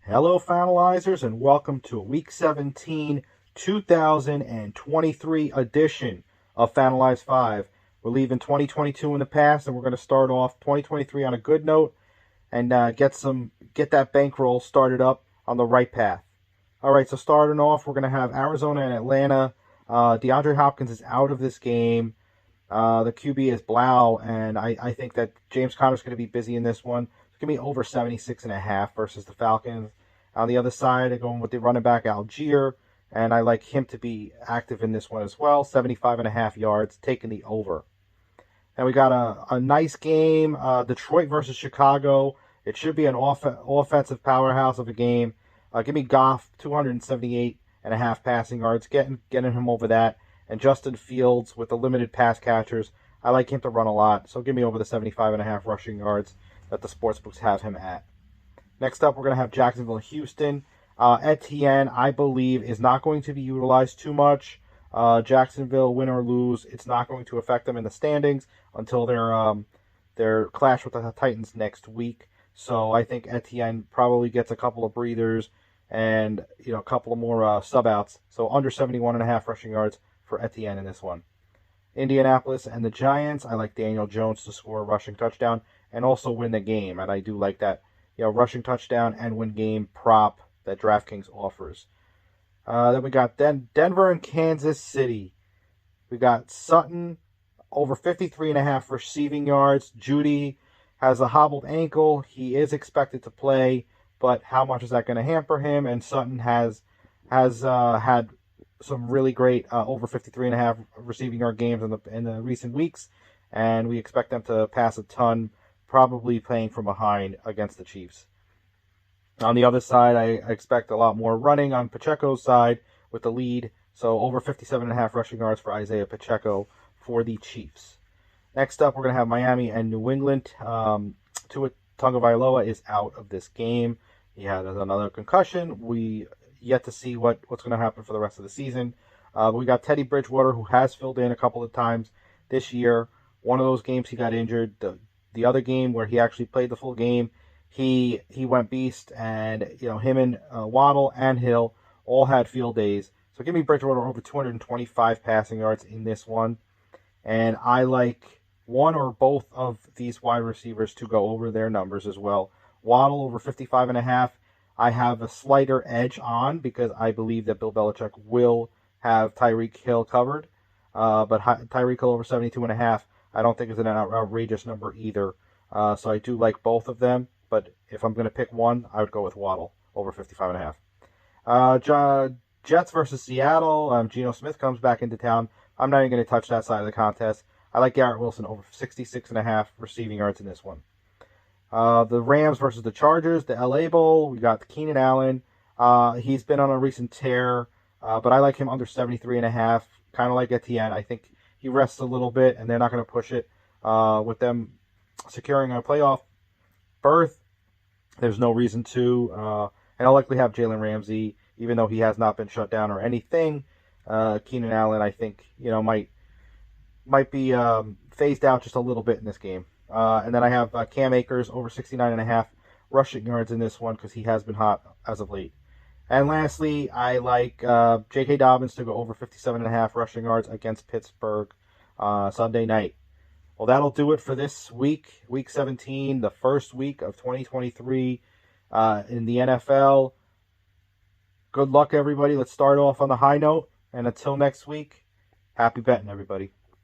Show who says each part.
Speaker 1: Hello, Fanalizers, and welcome to a Week 17, 2023 edition of Fanalyze Five. We're leaving 2022 in the past, and we're going to start off 2023 on a good note and get that bankroll started up on the right path. All right, so starting off, we're going to have Arizona and Atlanta. DeAndre Hopkins is out of this game. The QB is Blau, and I think that James Conner's going to be busy in this one. It's going to be over 76.5 versus the Falcons. On the other side, I'm going with the running back Algier, and I like him to be active in this one as well. 75.5 yards, taking the over. And we got a nice game, Detroit versus Chicago. It should be an offensive powerhouse of a game. Give me Goff, 278.5 passing yards, getting him over that. And Justin Fields with the limited pass catchers. I like him to run a lot, so give me over the 75.5 rushing yards that the sportsbooks have him at. Next up, we're going to have Jacksonville and Houston. Etienne, I believe, is not going to be utilized too much. Jacksonville, win or lose, it's not going to affect them in the standings until their clash with the Titans next week. So I think Etienne probably gets a couple of breathers and a couple of more sub outs. So under 71.5 rushing yards for Etienne in this one. Indianapolis and the Giants, I like Daniel Jones to score a rushing touchdown and also win the game. And I do like that, rushing touchdown and win game prop that DraftKings offers. Then we got Denver and Kansas City. We got Sutton over 53.5 receiving yards. Judy has a hobbled ankle. He is expected to play, but how much is that going to hamper him? And Sutton has had some really great over 53.5 receiving yard games in the recent weeks, and we expect them to pass a ton, probably playing from behind against the Chiefs. On the other side, I expect a lot more running on Pacheco's side with the lead, so over 57.5 rushing yards for Isaiah Pacheco for the Chiefs. Next up, we're going to have Miami and New England. Tua Tagovailoa is out of this game. He had another concussion. We yet to see what's going to happen for the rest of the season. But we got Teddy Bridgewater, who has filled in a couple of times this year. One of those games he got injured. The other game where he actually played the full game, he went beast, and him and Waddle and Hill all had field days. So give me Bridgewater over 225 passing yards in this one, and I like one or both of these wide receivers to go over their numbers as well. Waddle over 55.5. I have a slighter edge on because I believe that Bill Belichick will have Tyreek Hill covered, but Tyreek Hill over 72.5. I don't think is an outrageous number either. So I do like both of them. But if I'm going to pick one, I would go with Waddle over 55.5. Jets versus Seattle. Geno Smith comes back into town. I'm not even going to touch that side of the contest. I like Garrett Wilson over 66.5 receiving yards in this one. The Rams versus the Chargers, the LA Bowl. We got Keenan Allen. He's been on a recent tear, but I like him under 73.5. Kind of like Etienne. I think he rests a little bit, and they're not going to push it. With them securing a playoff berth, there's no reason to. And I'll likely have Jalen Ramsey, even though he has not been shut down or anything. Keenan Allen, I think, might be phased out just a little bit in this game. And then I have Cam Akers over 69.5 rushing yards in this one because he has been hot as of late. And lastly, I like J.K. Dobbins to go over 57.5 rushing yards against Pittsburgh Sunday night. Well, that'll do it for this week, Week 17, the first week of 2023 in the NFL. Good luck, everybody. Let's start off on the high note. And until next week, happy betting, everybody.